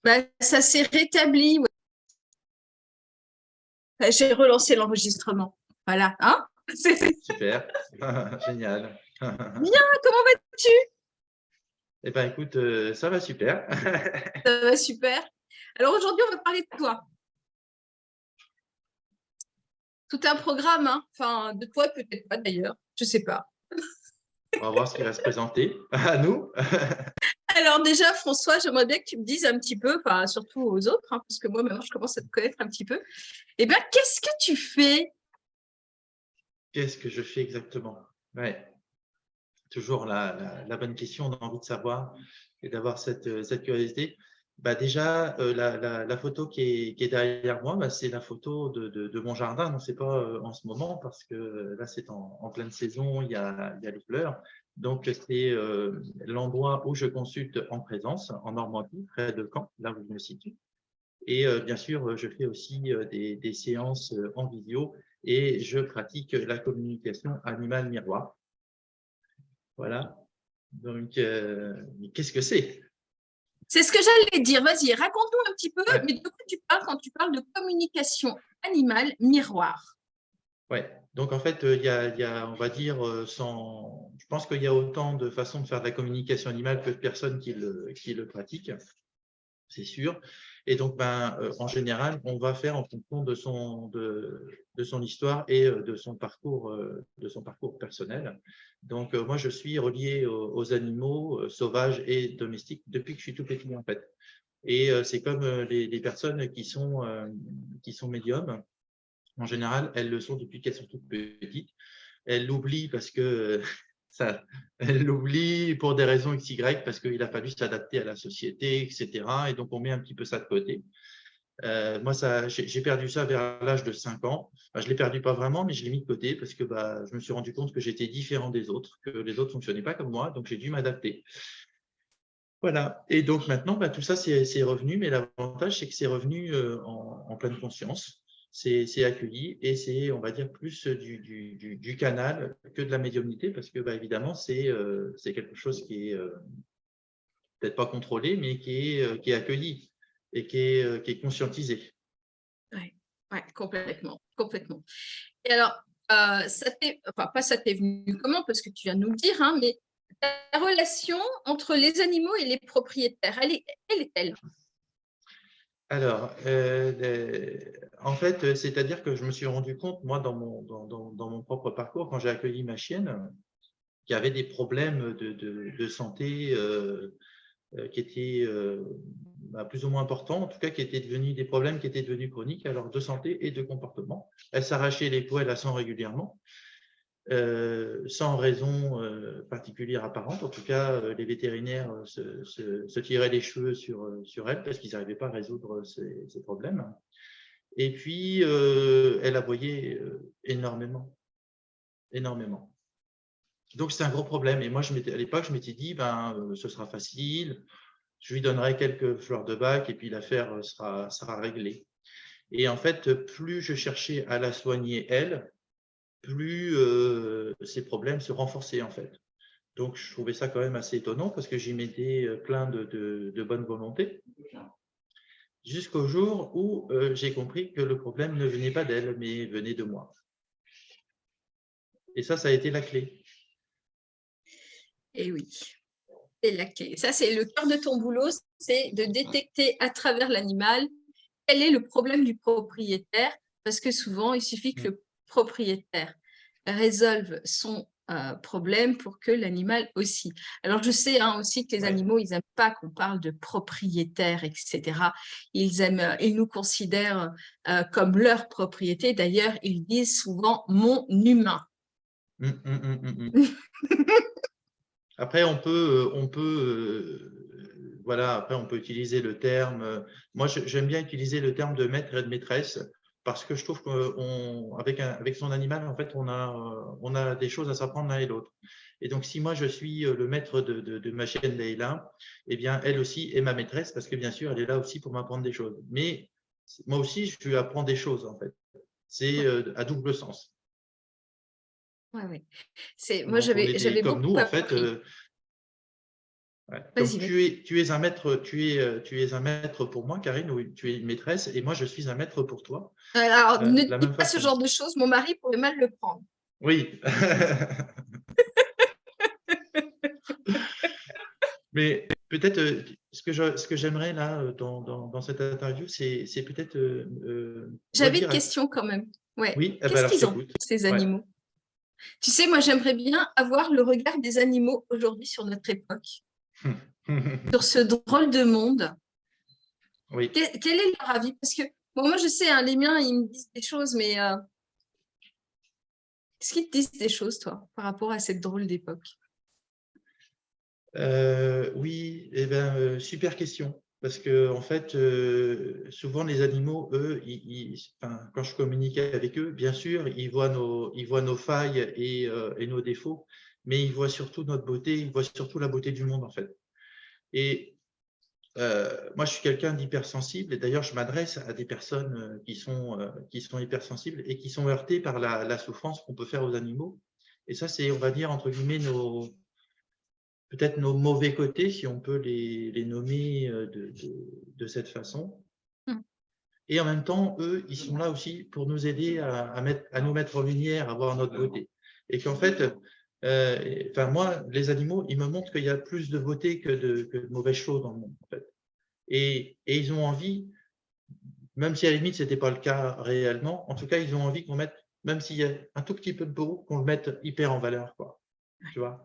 Bah, ça s'est rétabli. Ouais. J'ai relancé l'enregistrement. Voilà. Hein. Super, génial. Bien, comment vas-tu? Eh bien, écoute, ça va super. Ça va super. Alors aujourd'hui, on va parler de toi. Tout un programme, hein. Enfin, de toi peut-être pas d'ailleurs, je sais pas. On va voir ce qui va se présenter à nous. Alors déjà, François, j'aimerais bien que tu me dises un petit peu, enfin, surtout aux autres, hein, parce que moi maintenant je commence à te connaître un petit peu. Eh bien, qu'est-ce que tu fais? Qu'est-ce que je fais exactement? Ouais, toujours la bonne question, on a envie de savoir et d'avoir cette curiosité. Bah déjà, la photo qui est derrière moi, bah, c'est la photo de mon jardin. Non, c'est pas en ce moment parce que là, c'est en pleine saison, il y a les fleurs. Donc, c'est l'endroit où je consulte en présence, en Normandie, près de Caen, là où je me situe. Et bien sûr, je fais aussi des séances en vidéo et je pratique la communication animal-miroir. Voilà. Donc, qu'est-ce que c'est? C'est ce que j'allais dire. Vas-y, raconte-nous un petit peu, Ouais, mais de quoi tu parles quand tu parles de communication animale miroir? ouais. Donc, en fait, on va dire, je pense qu'il y a autant de façons de faire de la communication animale que de personnes qui le pratiquent, c'est sûr. Et donc, en général, on va faire en fonction de son histoire et de son parcours personnel. Donc, moi, je suis relié aux animaux sauvages et domestiques depuis que je suis tout petit, en fait. Et c'est comme les personnes qui sont médiums. En général, elles le sont depuis qu'elles sont toutes petites. Elles l'oublient parce que ça, elles l'oublient pour des raisons XY, parce qu'il a fallu s'adapter à la société, etc. Et donc, on met un petit peu ça de côté. Moi, j'ai perdu ça vers l'âge de 5 ans. Je ne l'ai perdu pas vraiment, mais je l'ai mis de côté parce que je me suis rendu compte que j'étais différent des autres, que les autres ne fonctionnaient pas comme moi, donc j'ai dû m'adapter. Voilà. Et donc maintenant, tout ça, c'est revenu, mais l'avantage, c'est que c'est revenu en pleine conscience. C'est accueilli et c'est, on va dire, plus du canal que de la médiumnité parce que, évidemment, c'est quelque chose qui est peut-être pas contrôlé, mais qui est accueilli et qui est conscientisé. Ouais, ouais, complètement, complètement. Et alors, enfin, pas ça t'est venu comment, parce que tu viens de nous le dire, hein, mais la relation entre les animaux et les propriétaires, elle est-elle? Alors, en fait, c'est-à-dire que je me suis rendu compte, moi, dans mon propre parcours, quand j'ai accueilli ma chienne, qu'il y avait des problèmes de santé qui étaient plus ou moins importants, en tout cas qui étaient devenus des problèmes qui étaient devenus chroniques, alors de santé et de comportement. Elle s'arrachait les poils assez régulièrement, sans raison particulière apparente. En tout cas, les vétérinaires se tiraient les cheveux sur elle parce qu'ils n'arrivaient pas à résoudre ces problèmes. Et puis, elle aboyait énormément, énormément. Donc, c'est un gros problème. Et moi, à l'époque, je m'étais dit, ce sera facile, je lui donnerai quelques fleurs de bac et puis l'affaire sera réglée. Et en fait, plus je cherchais à la soigner, elle, plus ces problèmes se renforçaient, en fait. Donc, je trouvais ça quand même assez étonnant parce que j'y mettais plein de bonne volonté, jusqu'au jour où j'ai compris que le problème ne venait pas d'elle, mais venait de moi. Et ça a été la clé. Eh oui, c'est la clé. Ça, c'est le cœur de ton boulot, c'est de détecter à travers l'animal quel est le problème du propriétaire, parce que souvent, il suffit que le propriétaire résolve son problème pour que l'animal aussi. Alors, je sais aussi que les animaux, ils n'aiment pas qu'on parle de propriétaire, etc. Ils nous considèrent comme leur propriété. D'ailleurs, ils disent souvent mon humain. Après, voilà, après, on peut utiliser le terme. Moi, j'aime bien utiliser le terme de maître et de maîtresse parce que je trouve avec son animal, en fait, on a des choses à s'apprendre l'un et l'autre. Et donc, si moi, je suis le maître de ma chienne Leïla, eh bien, elle aussi est ma maîtresse parce que, bien sûr, elle est là aussi pour m'apprendre des choses. Mais moi aussi, je lui apprends des choses, en fait. C'est à double sens. Ouais, ouais. Moi, Donc, on était j'avais comme beaucoup nous, en fait. appris. Ouais. Donc, Vas-y, vas-y. tu es un maître, tu es un maître pour moi, Karine, ou tu es une maîtresse, et moi, je suis un maître pour toi, Alors, ne de la dis même pas ce façon. genre de choses, mon mari pourrait mal le prendre. Oui. Mais peut-être ce que j'aimerais là dans cette interview, c'est peut-être J'avais une redire. question quand même. Ouais. Oui, eh ben Qu'est-ce alors je qu'ils en t'écoute. pensent, ces Ouais. animaux? Tu sais, moi, j'aimerais bien avoir le regard des animaux aujourd'hui sur notre époque, sur ce drôle de monde. Oui. Quel est leur avis? Parce que, bon, moi, je sais, hein, les miens, ils me disent des choses, mais est-ce qu'ils te disent des choses, toi, par rapport à cette drôle d'époque? Oui, eh ben, super question. Parce que en fait, souvent les animaux, eux, enfin, quand je communique avec eux, bien sûr, ils voient nos failles et nos défauts, mais ils voient surtout notre beauté, ils voient surtout la beauté du monde en fait. Et moi, je suis quelqu'un d'hypersensible, et d'ailleurs, je m'adresse à des personnes qui sont hypersensibles et qui sont heurtées par la souffrance qu'on peut faire aux animaux. Et ça, c'est, on va dire, entre guillemets, peut-être nos mauvais côtés, si on peut les nommer de cette façon. Hmm. Et en même temps, eux, ils sont là aussi pour nous aider à nous mettre en lumière, à voir notre beauté. Et qu'en fait, enfin moi, les animaux, ils me montrent qu'il y a plus de beauté que de mauvaises choses dans le monde. En fait. Et ils ont envie, même si à la limite, ce n'était pas le cas réellement, en tout cas, ils ont envie qu'on mette, même s'il y a un tout petit peu de beau, qu'on le mette hyper en valeur. Quoi. Tu vois.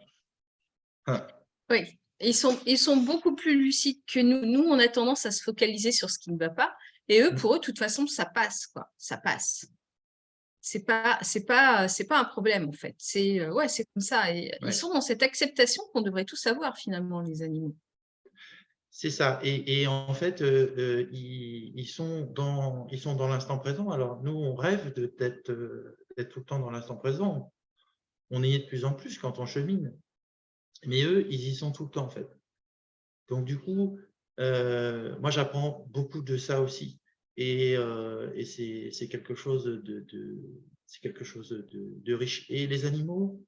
Oui, ils sont beaucoup plus lucides que nous. Nous, on a tendance à se focaliser sur ce qui ne va pas. Et eux, pour eux, de toute façon, ça passe, quoi. Ça passe. C'est pas un problème, en fait. Ouais, c'est comme ça. Et ils Ouais. sont dans cette acceptation qu'on devrait tous avoir, finalement, les animaux. C'est ça. Et en fait, ils sont dans l'instant présent. Alors, nous, on rêve d'être tout le temps dans l'instant présent. On y est de plus en plus quand on chemine. Mais eux, ils y sont tout le temps, en fait. Donc, du coup, moi, j'apprends beaucoup de ça aussi. Et c'est quelque chose c'est quelque chose de riche. Et les animaux,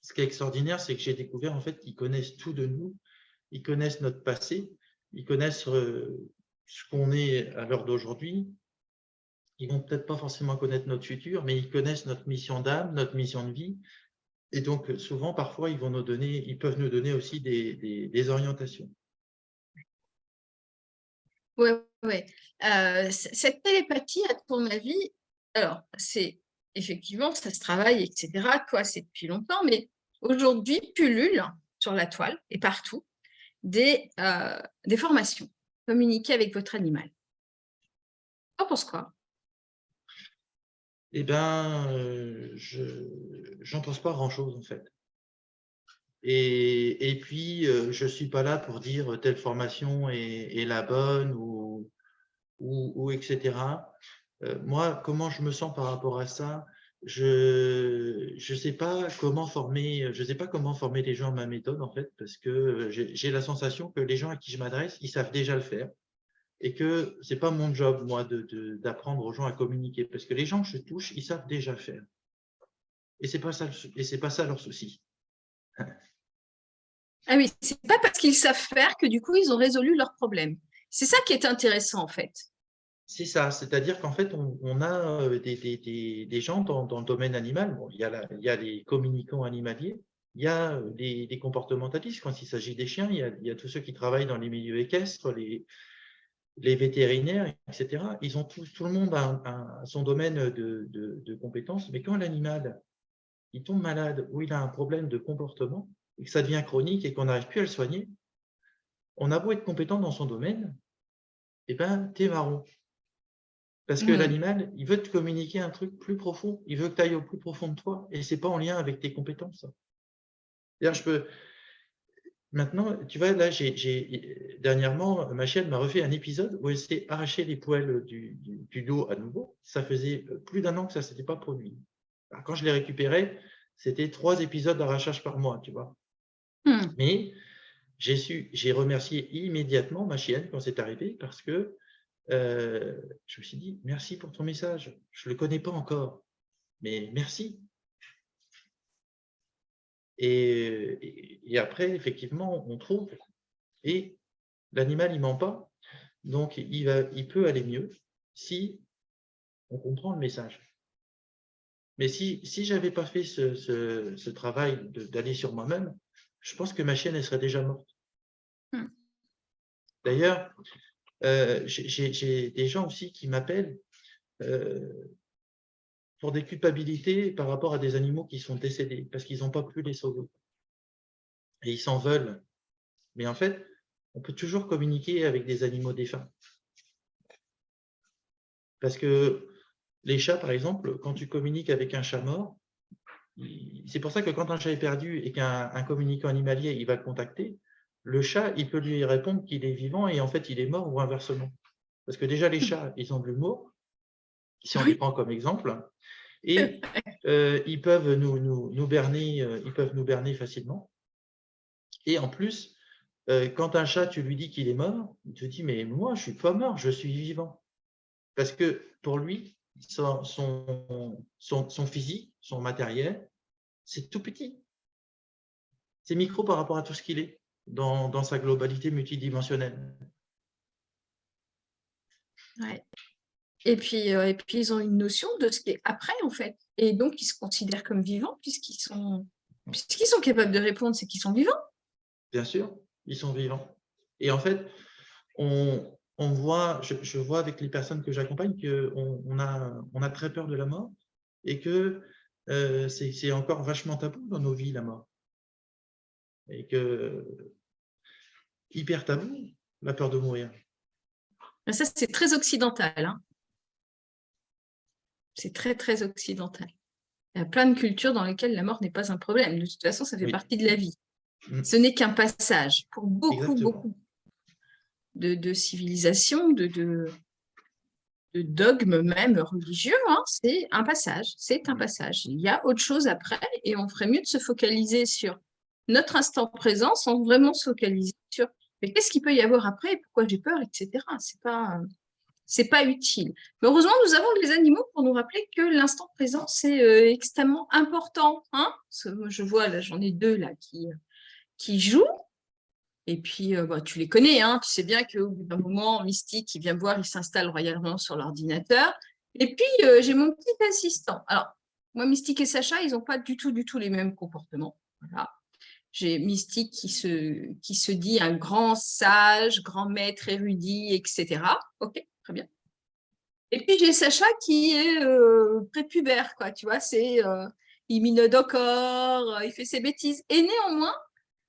ce qui est extraordinaire, c'est que j'ai découvert, en fait, qu'ils connaissent tout de nous. Ils connaissent notre passé, ils connaissent ce qu'on est à l'heure d'aujourd'hui. Ils vont peut-être pas forcément connaître notre futur, mais ils connaissent notre mission d'âme, notre mission de vie. Et donc, souvent, parfois, ils peuvent nous donner aussi des orientations. Ouais, ouais. Cette télépathie, à ton avis, alors, c'est effectivement, ça se travaille, etc. Toi, c'est depuis longtemps, mais aujourd'hui, pullule sur la toile et partout des formations. Communiquer avec votre animal. Tu en penses quoi? Eh bien, j'en pense pas grand-chose, en fait. Et puis, je ne suis pas là pour dire telle formation est la bonne ou etc. Moi, comment je me sens par rapport à ça? Je sais pas comment former, je sais pas comment former les gens à ma méthode, en fait, parce que j'ai la sensation que les gens à qui je m'adresse, ils savent déjà le faire et que c'est pas mon job, moi, d'apprendre aux gens à communiquer, parce que les gens que je touche, ils savent déjà le faire. Et c'est pas ça leur souci. Ah oui, c'est pas parce qu'ils savent faire que du coup, ils ont résolu leurs problèmes. C'est ça qui est intéressant, en fait. C'est ça, c'est-à-dire qu'en fait, on a des gens dans le domaine animal. Bon, il y a les communicants animaliers, il y a les comportementalistes quand il s'agit des chiens, il y a tous ceux qui travaillent dans les milieux équestres, les vétérinaires, etc. Ils ont tout le monde a son domaine de compétences, mais quand l'animal il tombe malade ou il a un problème de comportement et que ça devient chronique et qu'on n'arrive plus à le soigner, on a beau être compétent dans son domaine, eh ben, t'es marron. Parce que Oui. l'animal, il veut te communiquer un truc plus profond, il veut que tu ailles au plus profond de toi, et ce n'est pas en lien avec tes compétences. D'ailleurs, maintenant, tu vois, là, dernièrement, ma chienne m'a refait un épisode où elle s'est arraché les poils du dos à nouveau. Ça faisait plus d'un an que ça ne s'était pas produit. Alors, quand je l'ai récupéré, c'était 3 épisodes d'arrachage par mois, tu vois. Hmm. Mais j'ai remercié immédiatement ma chienne quand c'est arrivé parce que je me suis dit: «Merci pour ton message. Je ne le connais pas encore, mais merci». Et après, effectivement, on trouve Et l'animal, il ment pas, donc il peut aller mieux si on comprend le message. Mais si je n'avais pas fait ce travail d'aller sur moi-même, je pense que ma chienne, elle serait déjà morte. Hmm. D'ailleurs, j'ai des gens aussi qui m'appellent pour des culpabilités par rapport à des animaux qui sont décédés, parce qu'ils n'ont pas pu les sauver. Et ils s'en veulent. Mais en fait, on peut toujours communiquer avec des animaux défunts. Parce que les chats, par exemple, quand tu communiques avec un chat mort, c'est pour ça que quand un chat est perdu et qu'un communicant animalier il va le contacter, le chat, il peut lui répondre qu'il est vivant et en fait, il est mort ou inversement. Parce que déjà, les chats, ils ont de l'humour, si on les Oui. prend comme exemple, et ils peuvent nous berner, ils peuvent nous berner facilement. Et en plus, quand un chat, tu lui dis qu'il est mort, il te dit, mais moi, je ne suis pas mort, je suis vivant. Parce que pour lui, son physique, son matériel, c'est tout petit. C'est micro par rapport à tout ce qu'il est dans sa globalité multidimensionnelle. Ouais. Et puis, ils ont une notion de ce qui est après, en fait. Et donc, ils se considèrent comme vivants puisqu'ils sont capables de répondre, c'est qu'ils sont vivants. Bien sûr, ils sont vivants. Et en fait, on voit, je vois avec les personnes que j'accompagne qu'on a très peur de la mort et que c'est encore vachement tabou dans nos vies, la mort. Et que hyper tabou, la peur de mourir. Ça, c'est très occidental. Hein. C'est très, très occidental. Il y a plein de cultures dans lesquelles la mort n'est pas un problème. De toute façon, ça fait partie de la vie. Ce n'est qu'un passage. Pour beaucoup, beaucoup de civilisations, de dogmes même religieux, hein, c'est un passage. C'est un passage. Il y a autre chose après et on ferait mieux de se focaliser sur notre instant présent sans vraiment se focaliser sur mais qu'est-ce qu'il peut y avoir après, pourquoi j'ai peur, etc. C'est pas utile. Mais heureusement, nous avons les animaux pour nous rappeler que l'instant présent, c'est extrêmement important. Hein. Je vois, là, j'en ai deux là qui jouent. Et puis, tu les connais, hein, tu sais bien qu'au bout d'un moment, Mystique, il vient me voir, il s'installe royalement sur l'ordinateur. Et puis, j'ai mon petit assistant. Alors, moi, Mystique et Sacha, ils n'ont pas du tout les mêmes comportements. Voilà. J'ai Mystique qui se dit un grand sage, grand maître érudit, etc. Ok, très bien. Et puis, j'ai Sacha qui est prépubère, quoi, tu vois, il minaude encore, il fait ses bêtises. Et néanmoins,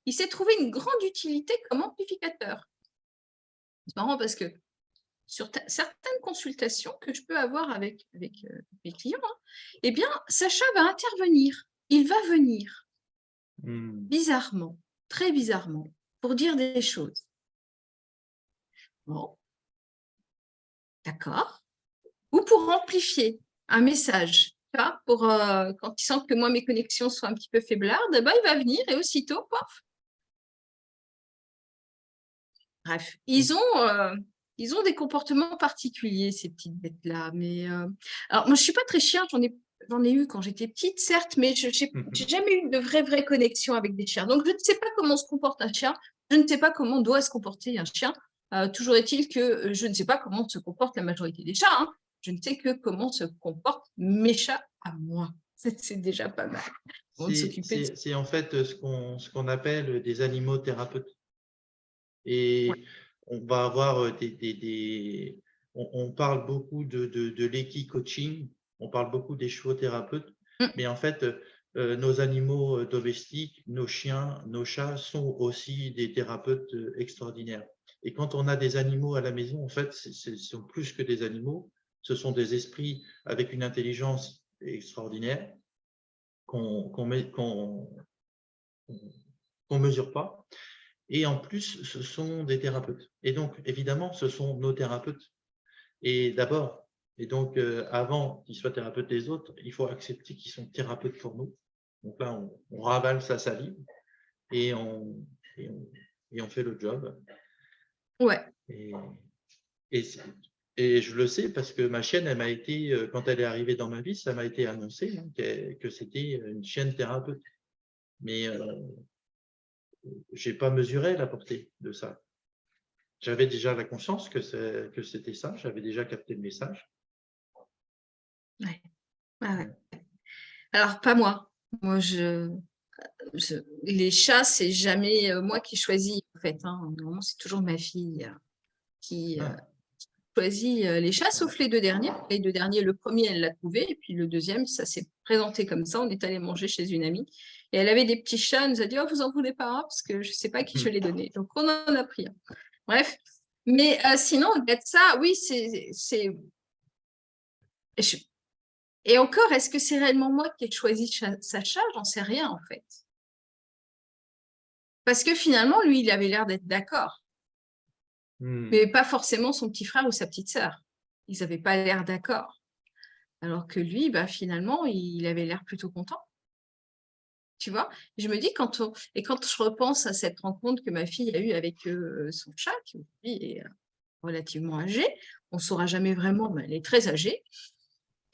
il s'est trouvé une grande utilité comme amplificateur. C'est marrant parce que sur certaines consultations que je peux avoir avec mes clients, hein, eh bien, Sacha va intervenir. Il va venir bizarrement, très bizarrement, pour dire des choses. Bon, d'accord. Ou pour amplifier un message. Pour, quand il sent que moi, mes connexions sont un petit peu faiblardes, il va venir et aussitôt, pof. Bref, ils ont des comportements particuliers, ces petites bêtes-là. Mais alors, moi, je ne suis pas très chien, j'en ai eu quand j'étais petite, certes, mais je n'ai jamais eu de vraie connexion avec des chiens. Donc, je ne sais pas comment se comporte un chien, je ne sais pas comment doit se comporter un chien. Toujours est-il que je ne sais pas comment se comporte la majorité des chats. Hein. Je ne sais que comment se comportent mes chats à moi. C'est déjà pas mal. C'est en fait ce qu'on appelle des animaux thérapeutes. Et ouais. On va avoir on parle beaucoup de l'équi-coaching, on parle beaucoup des chevaux thérapeutes, mais en fait, nos animaux domestiques, nos chiens, nos chats sont aussi des thérapeutes extraordinaires. Et quand on a des animaux à la maison, en fait, ce sont plus que des animaux, ce sont des esprits avec une intelligence extraordinaire qu'on mesure pas. Et en plus, ce sont des thérapeutes. Et donc, évidemment, ce sont nos thérapeutes. Et d'abord, et donc, avant qu'ils soient thérapeutes des autres, il faut accepter qu'ils sont thérapeutes pour nous. Donc là, on ravale sa salive et on fait le job. Ouais. Et je le sais parce que ma chienne, elle m'a été, quand elle est arrivée dans ma vie, ça m'a été annoncé hein, que c'était une chienne thérapeute. Mais je n'ai pas mesuré la portée de ça. J'avais déjà la conscience que c'était ça, j'avais déjà capté le message. Ouais. Ouais. Alors, pas moi. Moi, les chats, c'est jamais moi qui choisis, en fait. Hein. Normalement, c'est toujours ma fille qui choisit les chats, sauf les 2 derniers. Les 2 derniers, le premier, elle l'a trouvé, et puis le deuxième, ça s'est présenté comme ça. On est allé manger chez une amie, et elle avait des petits chats. Elle nous a dit, oh, vous en voulez pas un, parce que je ne sais pas à qui je vais les donner. Donc, on en a pris un. Bref. Mais sinon, au-delà de ça, oui, Et encore, est-ce que c'est réellement moi qui ai choisi sa chat? J'en sais rien, en fait. Parce que finalement, lui, il avait l'air d'être d'accord. Mais pas forcément son petit frère ou sa petite sœur. Ils n'avaient pas l'air d'accord. Alors que lui, bah, finalement, il avait l'air plutôt content. Tu vois? Je me dis, quand je repense à cette rencontre que ma fille a eue avec son chat, qui aujourd'hui est relativement âgé, on ne saura jamais vraiment, mais elle est très âgée,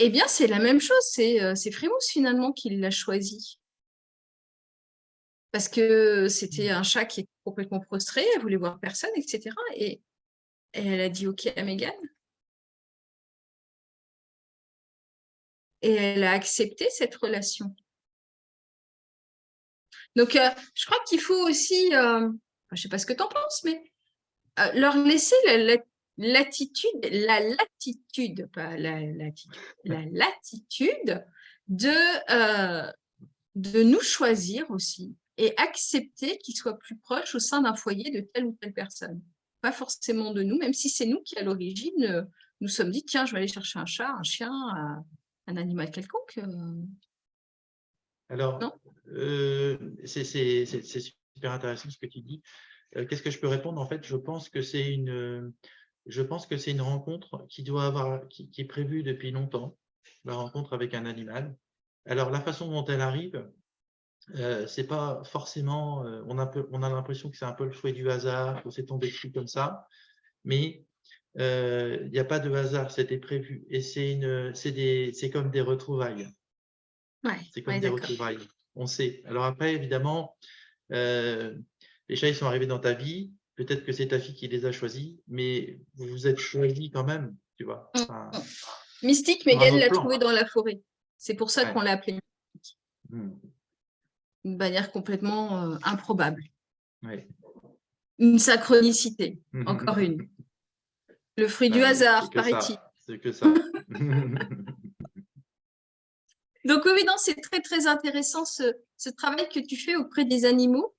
eh bien, c'est la même chose. C'est Frimousse, finalement, qui l'a choisi. Parce que c'était un chat qui est complètement prostré, elle voulait voir personne, etc. Et elle a dit OK à Mégane. Et elle a accepté cette relation. Donc, je crois qu'il faut aussi, je ne sais pas ce que tu en penses, mais leur laisser la latitude de nous choisir aussi et accepter qu'ils soient plus proches au sein d'un foyer de telle ou telle personne. Pas forcément de nous, même si c'est nous qui, à l'origine, nous sommes dit, tiens, je vais aller chercher un chat, un chien, un animal quelconque. Alors, c'est super intéressant ce que tu dis. Qu'est-ce que je peux répondre? En fait, je pense que c'est une rencontre qui est prévue depuis longtemps, la rencontre avec un animal. Alors, la façon dont elle arrive, c'est pas forcément, on a l'impression que c'est un peu le fruit du hasard, que c'est tombé dessus comme ça, mais il n'y a pas de hasard, c'était prévu. Et c'est comme des retrouvailles. Ouais, C'est comme des retrouvailles. On sait. Alors après, évidemment, les chats, ils sont arrivés dans ta vie. Peut-être que c'est ta fille qui les a choisis, mais vous vous êtes choisis quand même, tu vois. Enfin, Mystique, Mégane l'a trouvé dans la forêt. C'est pour ça qu'on l'a appelé Mystique. Une manière complètement improbable. Ouais. Une synchronicité, encore une. Le fruit du hasard, paraît-il. C'est que ça. Donc oui, non, c'est très, très intéressant ce travail que tu fais auprès des animaux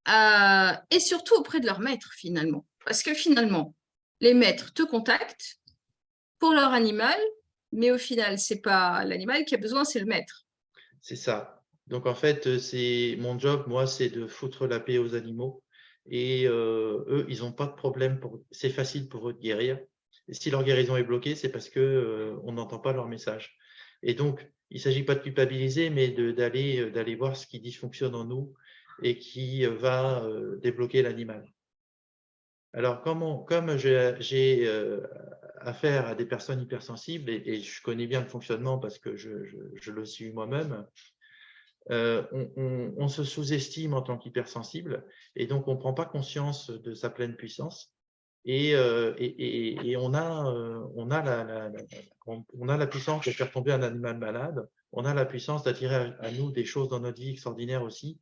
et surtout auprès de leurs maîtres, finalement. Parce que finalement, les maîtres te contactent pour leur animal, mais au final, ce n'est pas l'animal qui a besoin, c'est le maître. C'est ça. Donc en fait, mon job, moi, c'est de foutre la paix aux animaux. Et eux, ils n'ont pas de problème. C'est facile pour eux de guérir. Et si leur guérison est bloquée, c'est parce qu'on n'entend pas leur message. Et donc, il ne s'agit pas de culpabiliser, mais d'aller voir ce qui dysfonctionne en nous et qui va débloquer l'animal. Alors, comme j'ai affaire à des personnes hypersensibles, et je connais bien le fonctionnement parce que je le suis moi-même, on se sous-estime en tant qu'hypersensible et donc on ne prend pas conscience de sa pleine puissance. Et on a la puissance de faire tomber un animal malade, on a la puissance d'attirer à nous des choses dans notre vie extraordinaires aussi,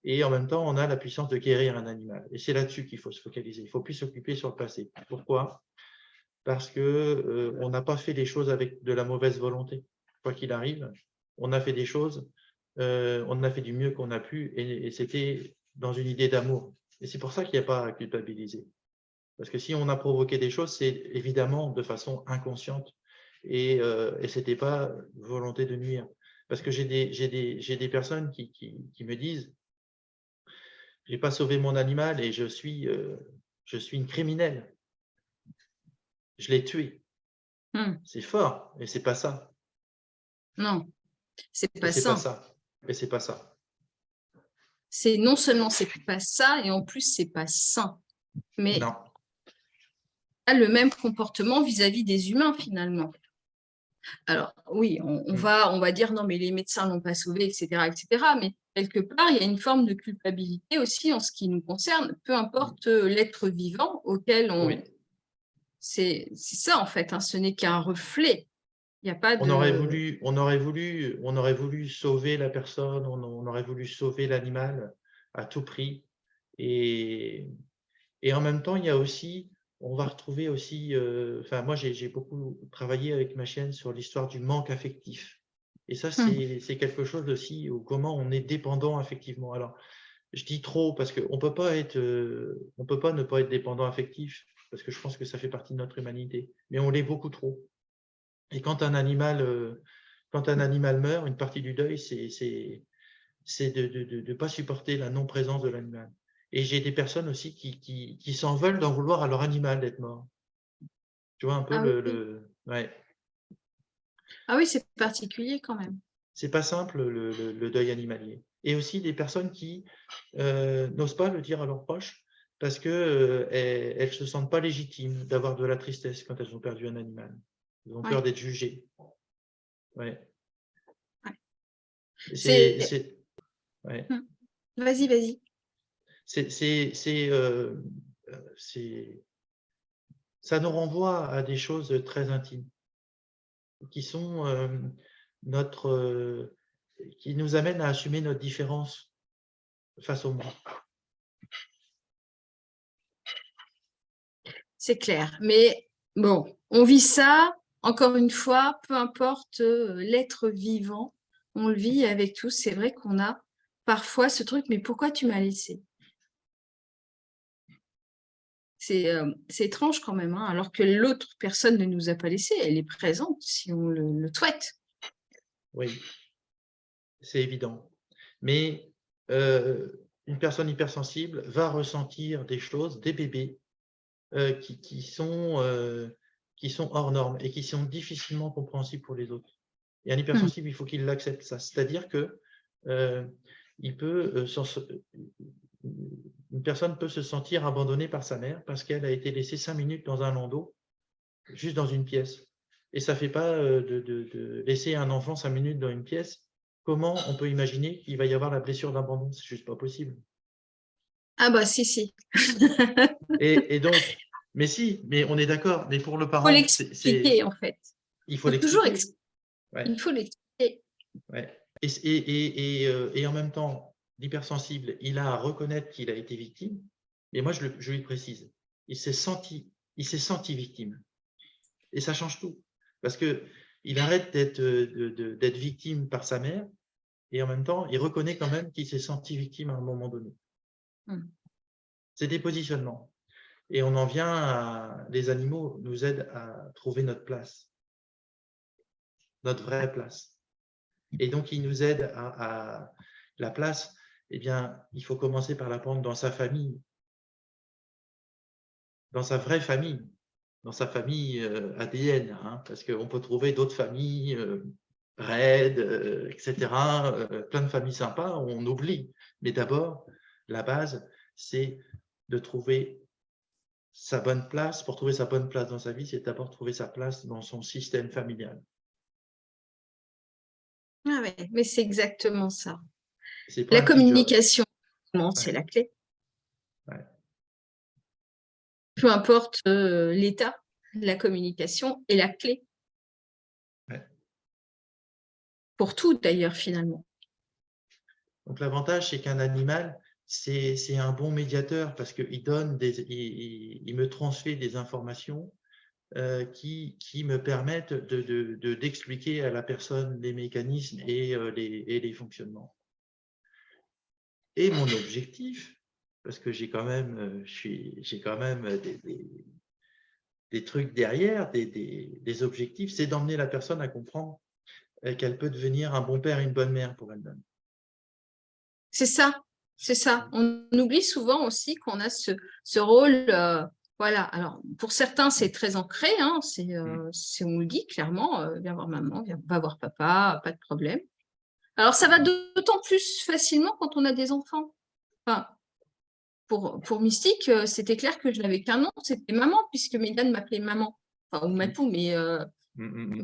et en même temps, on a la puissance de guérir un animal. Et c'est là-dessus qu'il faut se focaliser. Il ne faut plus s'occuper sur le passé. Pourquoi? Parce qu'on n'a pas fait les choses avec de la mauvaise volonté. Quoi qu'il arrive, on a fait des choses, on a fait du mieux qu'on a pu, et c'était dans une idée d'amour. Et c'est pour ça qu'il n'y a pas à culpabiliser. Parce que si on a provoqué des choses, c'est évidemment de façon inconsciente et ce n'était pas volonté de nuire. Parce que j'ai des personnes qui me disent « j'ai pas sauvé mon animal et je suis une criminelle. Je l'ai tué. » C'est fort, mais ce n'est pas ça. Non, c'est pas ça. Et c'est pas ça. C'est non seulement c'est pas ça, et en plus c'est pas sain. Mais non. Le même comportement vis-à-vis des humains finalement. Alors oui, on va dire non mais les médecins l'ont pas sauvé, etc., etc. Mais quelque part, il y a une forme de culpabilité aussi en ce qui nous concerne, peu importe l'être vivant auquel on… Oui. C'est ça, en fait, hein, ce n'est qu'un reflet. Il n'y a pas On aurait de… voulu sauver la personne, on aurait voulu sauver l'animal à tout prix. Et en même temps, il y a aussi, on va retrouver aussi, enfin moi j'ai beaucoup travaillé avec ma chienne sur l'histoire du manque affectif. Et ça, c'est quelque chose aussi, où comment on est dépendant affectivement. Alors, je dis trop parce qu'on peut pas ne pas être dépendant affectif, parce que je pense que ça fait partie de notre humanité, mais on l'est beaucoup trop. Et quand un animal meurt, une partie du deuil, c'est de ne pas supporter la non-présence de l'animal. Et j'ai des personnes aussi qui s'en veulent d'en vouloir à leur animal d'être mort. Tu vois un peu Ah oui, ouais. ah oui, c'est particulier quand même. C'est pas simple le deuil animalier. Et aussi des personnes qui n'osent pas le dire à leurs proches parce que elles se sentent pas légitimes d'avoir de la tristesse quand elles ont perdu un animal. Elles ont peur Ouais, d'être jugées. Ouais. ouais. C'est ouais. Vas-y, vas-y. Ça nous renvoie à des choses très intimes qui sont qui nous amènent à assumer notre différence face au monde. C'est clair. Mais bon, on vit ça, encore une fois, peu importe l'être vivant, on le vit avec tous. C'est vrai qu'on a parfois ce truc, mais pourquoi tu m'as laissé? C'est étrange quand même, hein, alors que l'autre personne ne nous a pas laissé, elle est présente si on le souhaite. Oui, c'est évident. Mais une personne hypersensible va ressentir des choses, des bébés, qui sont hors normes et qui sont difficilement compréhensibles pour les autres. Et un hypersensible, il faut qu'il l'accepte ça. C'est-à-dire que il peut, une personne peut se sentir abandonnée par sa mère parce qu'elle a été laissée 5 minutes dans un landau, juste dans une pièce. Et ça ne fait pas de laisser un enfant 5 minutes dans une pièce. Comment on peut imaginer qu'il va y avoir la blessure d'abandon? C'est juste pas possible. Ah bah si. Et donc, mais si, mais on est d'accord. Mais pour le Il faut parent, l'expliquer en fait. il Il faut faut toujours l'expliquer. Ouais, il faut l'expliquer. ouais. Et en même temps, l'hypersensible, il a à reconnaître qu'il a été victime. Et moi, je lui précise, il s'est senti victime. Et ça change tout. Parce qu'il arrête d'être victime par sa mère, et en même temps, il reconnaît quand même qu'il s'est senti victime à un moment donné. C'est des positionnements. Et on en vient à… Les animaux nous aident à trouver notre place, notre vraie place. Et donc, ils nous aident à la place. Eh bien, il faut commencer par la prendre dans sa famille, dans sa vraie famille, dans sa famille ADN, hein, parce qu'on peut trouver d'autres familles raides, etc., plein de familles sympas, on oublie. Mais d'abord, la base, c'est de trouver sa bonne place. Pour trouver sa bonne place dans sa vie, c'est d'abord trouver sa place dans son système familial. Ah ouais, mais c'est exactement ça. C'est pas La un petit job. communication, c'est Ouais, la clé. ouais. Peu importe l'état, la communication est la clé. Ouais. Pour tout d'ailleurs finalement. Donc l'avantage, c'est qu'un animal, c'est un bon médiateur parce qu'il il me transmet des informations qui me permettent d'expliquer à la personne les mécanismes et les fonctionnements. Et mon objectif, parce que j'ai quand même, j'ai quand même des trucs derrière, des objectifs, c'est d'emmener la personne à comprendre qu'elle peut devenir un bon père et une bonne mère pour elle-même. C'est ça, c'est ça. On oublie souvent aussi qu'on a ce rôle, voilà. Alors, pour certains, c'est très ancré, hein, on le dit clairement, viens voir maman, va voir papa, pas de problème. Alors, ça va d'autant plus facilement quand on a des enfants. Enfin, pour Mystique, c'était clair que je n'avais qu'un nom, c'était maman, puisque Mégane m'appelait maman. Enfin, ou Matou, mais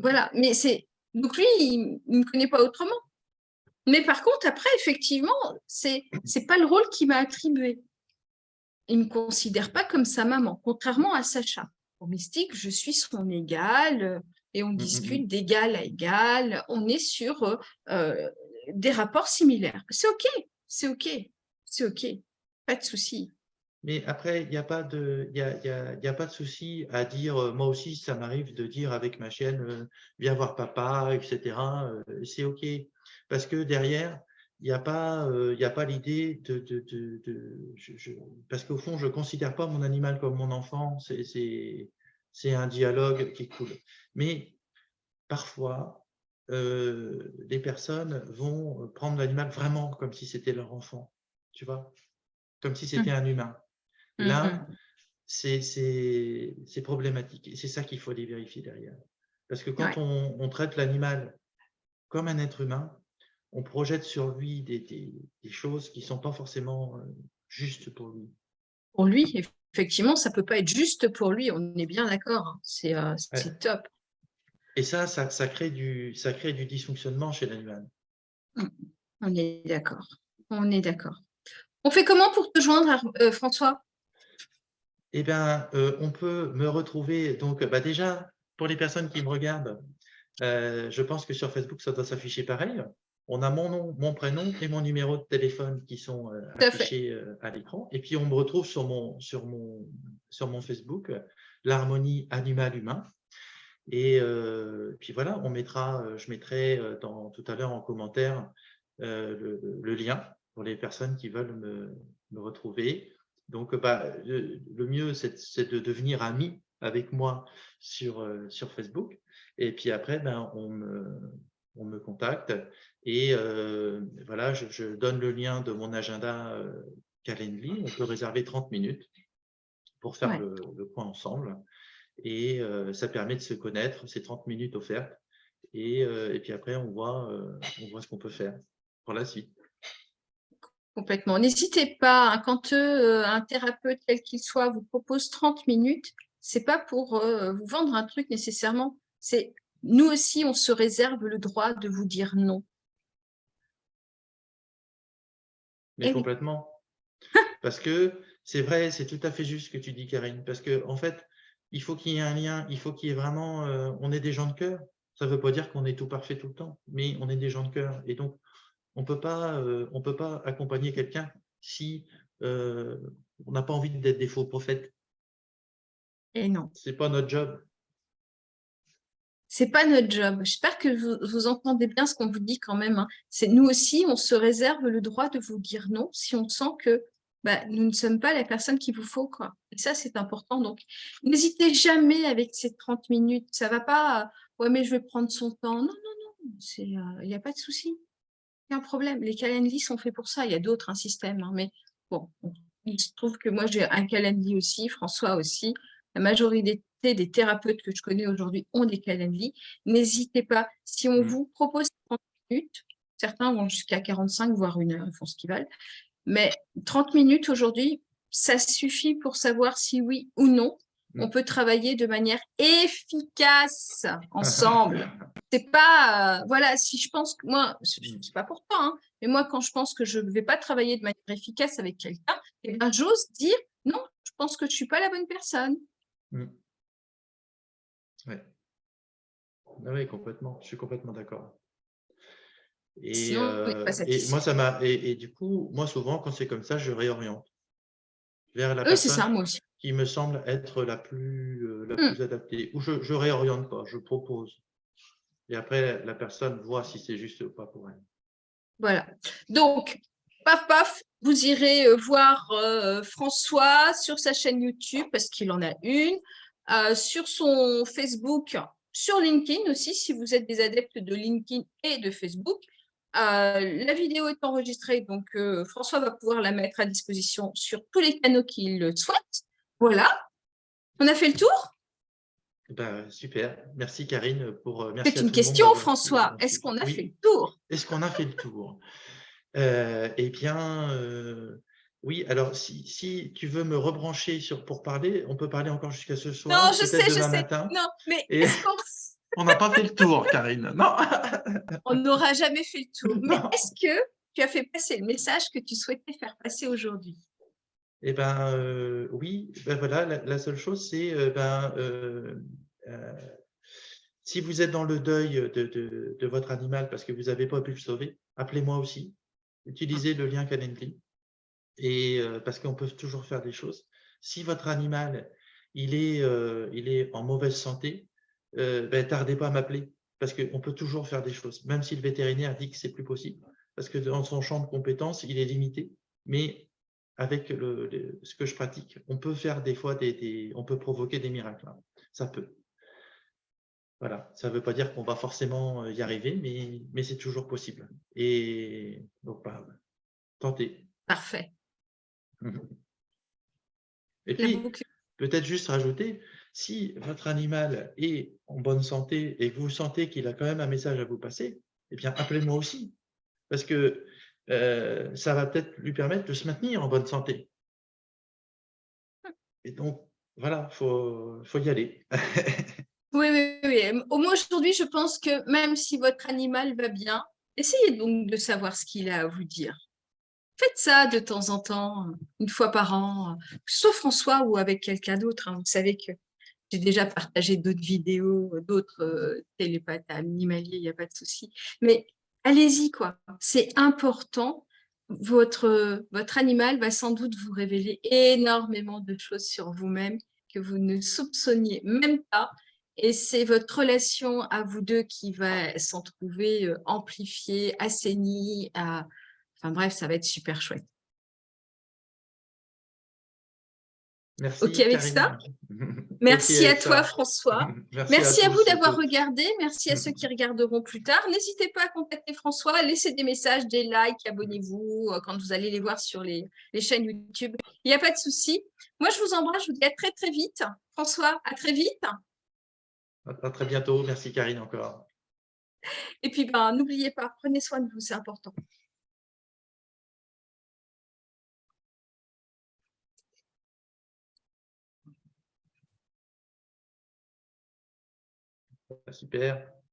voilà. Mais donc lui, il ne me connaît pas autrement. Mais par contre, après, effectivement, c'est pas le rôle qu'il m'a attribué. Il ne me considère pas comme sa maman, contrairement à Sacha. Pour Mystique, je suis son égal et on discute d'égal à égal. On est sur des rapports similaires. C'est OK, c'est OK, c'est OK. Pas de souci. Mais après, il n'y a pas de, y a pas de souci à dire, moi aussi, ça m'arrive de dire avec ma chienne, viens voir papa, etc. C'est OK. Parce que derrière, il n'y a pas l'idée parce qu'au fond, je ne considère pas mon animal comme mon enfant. C'est un dialogue qui coule. Mais parfois, les personnes vont prendre l'animal vraiment comme si c'était leur enfant, tu vois, comme si c'était un humain. Là, c'est problématique et c'est ça qu'il faut aller vérifier derrière. Parce que quand on traite l'animal comme un être humain, on projette sur lui des choses qui ne sont pas forcément justes pour lui. Pour lui, effectivement, ça ne peut pas être juste pour lui, on est bien d'accord. Hein. C'est top. Et ça crée du dysfonctionnement chez l'animal. On est d'accord. On est d'accord. On fait comment pour te joindre, François? Eh bien, on peut me retrouver, donc déjà, pour les personnes qui me regardent, je pense que sur Facebook, ça doit s'afficher pareil. On a mon nom, mon prénom et mon numéro de téléphone qui sont affichés à l'écran. Et puis, on me retrouve sur mon Facebook, l'harmonie animal-humain. Et puis voilà, je mettrai tout à l'heure en commentaire le lien pour les personnes qui veulent me retrouver. Donc, le mieux, c'est de devenir ami avec moi sur Facebook. Et puis après, on me contacte. Et voilà, je donne le lien de mon agenda Calendly. On peut réserver 30 minutes pour faire le point ensemble. Et ça permet de se connaître, c'est 30 minutes offertes. Et puis après, on voit ce qu'on peut faire pour la suite. Complètement. N'hésitez pas, hein, quand un thérapeute, quel qu'il soit, vous propose 30 minutes, c'est pas pour vous vendre un truc nécessairement. C'est nous aussi, on se réserve le droit de vous dire non. Mais complètement. Parce que c'est vrai, c'est tout à fait juste ce que tu dis, Karine. Parce qu'en fait, il faut qu'il y ait un lien, il faut qu'il y ait vraiment… on est des gens de cœur. Ça ne veut pas dire qu'on est tout parfait tout le temps, mais on est des gens de cœur. Et donc, on peut pas accompagner quelqu'un si on n'a pas envie d'être des faux prophètes. Et non. Ce n'est pas notre job. C'est pas notre job. J'espère que vous entendez bien ce qu'on vous dit quand même. Hein. C'est nous aussi, on se réserve le droit de vous dire non si on sent que nous ne sommes pas la personne qu'il vous faut. Quoi. Et ça, c'est important. Donc, n'hésitez jamais avec ces 30 minutes. Ça va pas, ouais, mais je vais prendre son temps. Non, non, non. Il n'y a pas de souci. Aucun problème. Les Calendly sont faits pour ça. Il y a d'autres systèmes. Hein, mais bon, il se trouve que moi, j'ai un Calendly aussi, François aussi. La majorité des thérapeutes que je connais aujourd'hui ont des Calendly. N'hésitez pas. Si on vous propose 30 minutes, certains vont jusqu'à 45, voire 1 heure, ils font ce qu'ils veulent. Mais 30 minutes aujourd'hui, ça suffit pour savoir si oui ou non, on peut travailler de manière efficace ensemble. C'est pas, voilà, si je pense que moi, c'est pas pour toi, hein, mais moi, quand je pense que je ne vais pas travailler de manière efficace avec quelqu'un, eh ben, j'ose dire non, je pense que je ne suis pas la bonne personne. Oui, complètement. Je suis complètement d'accord. Et, Sinon, et moi, et du coup, moi, souvent, quand c'est comme ça, je réoriente vers la personne ça, moi aussi. qui me semble être la plus adaptée. Ou je réoriente pas, je propose. Et après, la personne voit si c'est juste ou pas pour elle. Voilà. Donc, paf, paf, vous irez voir François sur sa chaîne YouTube, parce qu'il en a une, sur son Facebook, sur LinkedIn aussi, si vous êtes des adeptes de LinkedIn et de Facebook. La vidéo est enregistrée, donc François va pouvoir la mettre à disposition sur tous les canaux qu'il souhaite. Voilà. On a fait le tour? Super. Merci, Karine. C'est une question, François. Est-ce qu'on a fait le tour? Est-ce qu'on a fait le tour? Eh bien, oui. Alors, si tu veux me rebrancher pour parler, on peut parler encore jusqu'à ce soir. Non, je sais. Matin. Non, mais On n'a pas fait le tour, Karine. Non. On n'aura jamais fait le tour. Mais Non. est-ce que tu as fait passer le message que tu souhaitais faire passer aujourd'hui? Eh ben, oui, ben voilà, la seule chose, c'est si vous êtes dans le deuil de votre animal parce que vous n'avez pas pu le sauver, appelez-moi aussi. Utilisez le lien Calendly et parce qu'on peut toujours faire des choses. Si votre animal il est en mauvaise santé, ben, tardez pas à m'appeler parce qu'on peut toujours faire des choses, même si le vétérinaire dit que c'est plus possible, parce que dans son champ de compétences, il est limité. Mais avec ce que je pratique, on peut faire des fois on peut provoquer des miracles, hein. Ça peut. Voilà, ça ne veut pas dire qu'on va forcément y arriver, mais c'est toujours possible. Et donc, bah, tentez. Parfait. Et La puis, boucle. peut-être juste rajouter, si votre animal est en bonne santé et que vous sentez qu'il a quand même un message à vous passer, eh bien, appelez-moi aussi. Parce que ça va peut-être lui permettre de se maintenir en bonne santé. Et donc, voilà, faut y aller. Oui, oui, oui. Au moins aujourd'hui, je pense que même si votre animal va bien, essayez donc de savoir ce qu'il a à vous dire. Faites ça de temps en temps, une fois par an, sauf François ou avec quelqu'un d'autre, hein. Vous savez que j'ai déjà partagé d'autres vidéos, d'autres télépathes animaliers, il n'y a pas de souci. Mais allez-y, quoi. C'est important. Votre animal va sans doute vous révéler énormément de choses sur vous-même que vous ne soupçonniez même pas. Et c'est votre relation à vous deux qui va s'en trouver amplifiée, assainie. Enfin bref, ça va être super chouette. OK Merci, avec ça? Karine. OK Merci à avec toi, ça. François. Merci à Merci à vous tous et d'avoir toutes. regardé. Merci à ceux qui regarderont plus tard. N'hésitez pas à contacter François. Laissez des messages, des likes, abonnez-vous quand vous allez les voir sur les chaînes YouTube. Il n'y a pas de souci. Moi, je vous embrasse. Je vous dis à très, très vite. François, à très vite. À très bientôt. Merci, Karine, encore. Et puis, ben, n'oubliez pas, prenez soin de vous, c'est important. Super.